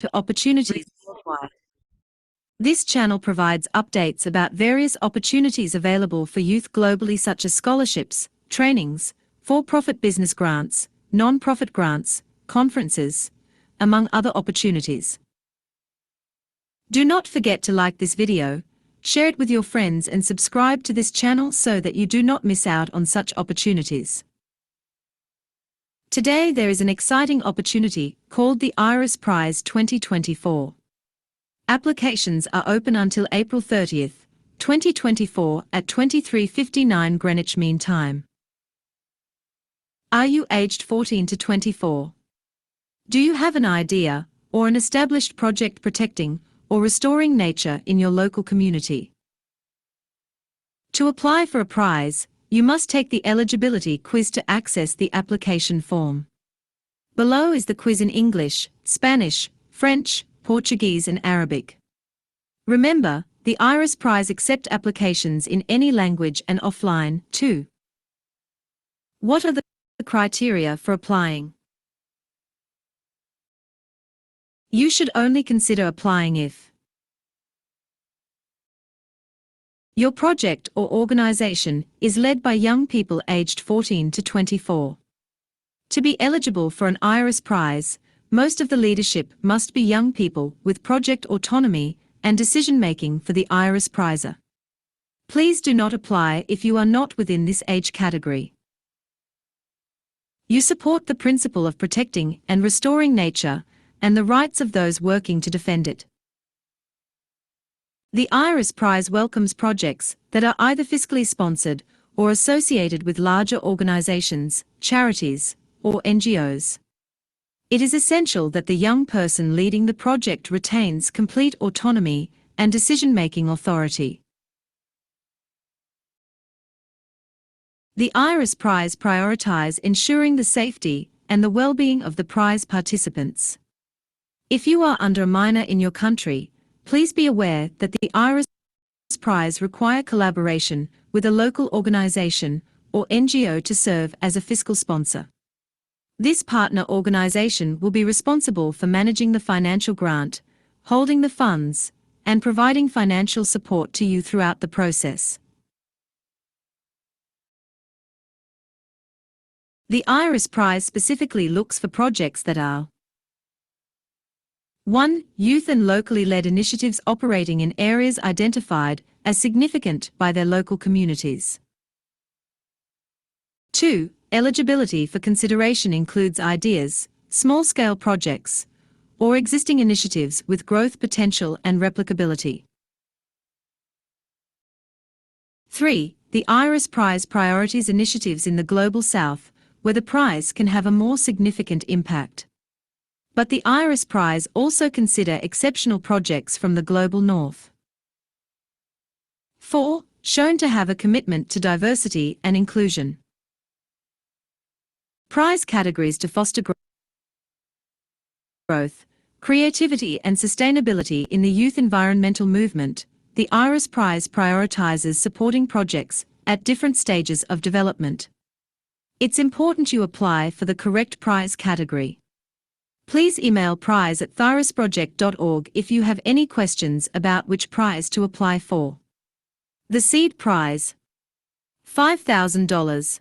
for opportunities worldwide. This channel provides updates about various opportunities available for youth globally, such as scholarships, trainings, for-profit business grants, non-profit grants, conferences, among other opportunities. Do not forget to like this video, share it with your friends and subscribe to this channel so that you do not miss out on such opportunities. Today there is an exciting opportunity called the IRIS Prize 2024. Applications are open until April 30th, 2024 at 23:59 Greenwich Mean Time. Are you aged 14 to 24? Do you have an idea or an established project protecting or restoring nature in your local community? To apply for a prize, you must take the eligibility quiz to access the application form. Below is the quiz in English, Spanish, French, Portuguese and Arabic. Remember, the IRIS Prize accept applications in any language and offline, too. What are the criteria for applying? You should only consider applying if your project or organization is led by young people aged 14 to 24. To be eligible for an IRIS Prize, most of the leadership must be young people with project autonomy and decision-making for the IRIS Prize. Please do not apply if you are not within this age category. You support the principle of protecting and restoring nature and the rights of those working to defend it. The IRIS Prize welcomes projects that are either fiscally sponsored or associated with larger organizations, charities, or NGOs. It is essential that the young person leading the project retains complete autonomy and decision-making authority. The IRIS Prize prioritizes ensuring the safety and the well-being of the prize participants. If you are under a minor in your country, please be aware that the IRIS Prize require collaboration with a local organization or NGO to serve as a fiscal sponsor. This partner organization will be responsible for managing the financial grant, holding the funds, and providing financial support to you throughout the process. The IRIS Prize specifically looks for projects that are 1. Youth and locally led initiatives operating in areas identified as significant by their local communities. 2. Eligibility for consideration includes ideas, small-scale projects, or existing initiatives with growth potential and replicability. 3. The IRIS Prize priorities initiatives in the Global South, where the prize can have a more significant impact. But the IRIS Prize also consider exceptional projects from the Global North. 4. Shown to have a commitment to diversity and inclusion. Prize categories to foster growth, creativity and sustainability in the youth environmental movement. The IRIS Prize prioritizes supporting projects at different stages of development. It's important you apply for the correct prize category. Please email prize@thyrisproject.org if you have any questions about which prize to apply for. The Seed Prize, $5,000.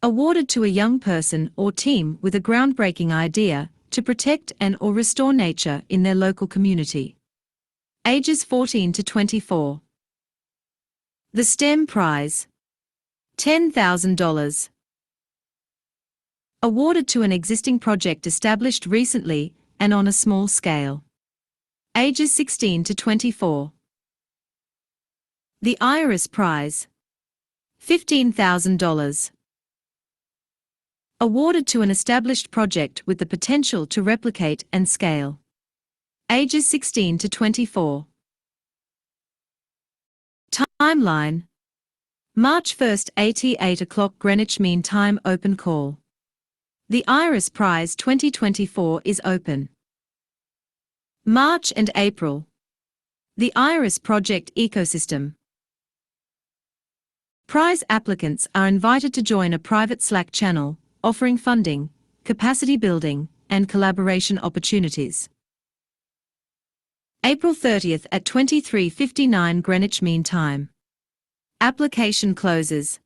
Awarded to a young person or team with a groundbreaking idea to protect and/or restore nature in their local community. Ages 14 to 24. The STEM Prize, $10,000. Awarded to an existing project established recently and on a small scale. Ages 16 to 24. The IRIS Prize, $15,000. Awarded to an established project with the potential to replicate and scale. Ages 16 to 24. Timeline: March 1st, 8 o'clock Greenwich Mean Time. Open call. The IRIS Prize 2024 is open. March and April. The IRIS Project Ecosystem. Prize applicants are invited to join a private Slack channel, offering funding, capacity building, and collaboration opportunities. April 30th at 23:59 Greenwich Mean Time. Application closes.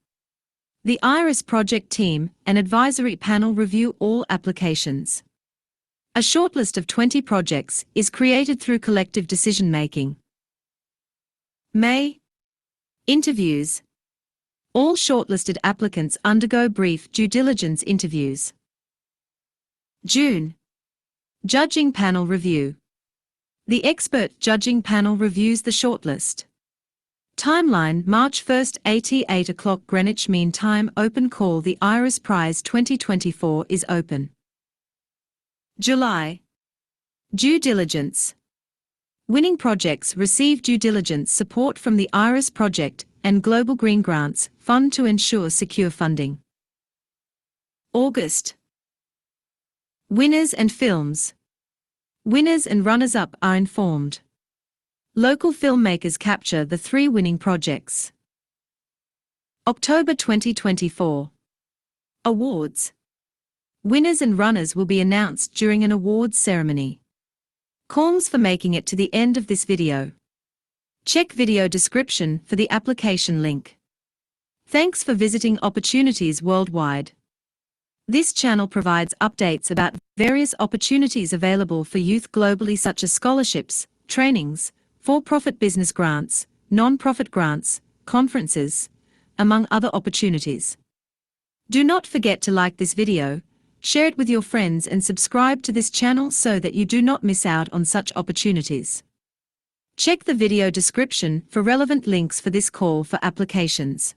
The IRIS project team and advisory panel review all applications. A shortlist of 20 projects is created through collective decision-making. May. Interviews. All shortlisted applicants undergo brief due diligence interviews. June. Judging panel review. The expert judging panel reviews the shortlist. Timeline: March 1st, 8 o'clock Greenwich Mean Time. Open call. The IRIS Prize 2024 is open. July. Due diligence. Winning projects receive due diligence support from the IRIS Project and Global Green Grants Fund to ensure secure funding. August. Winners and films. Winners and runners-up are informed. Local filmmakers capture the 3 winning projects. October 2024. Awards. Winners and runners will be announced during an awards ceremony. Calls for making it to the end of this video. Check video description for the application link. Thanks for visiting Opportunities Worldwide. This channel provides updates about various opportunities available for youth globally, such as scholarships, trainings, for-profit business grants, non-profit grants, conferences, among other opportunities. Do not forget to like this video, share it with your friends and subscribe to this channel so that you do not miss out on such opportunities. Check the video description for relevant links for this call for applications.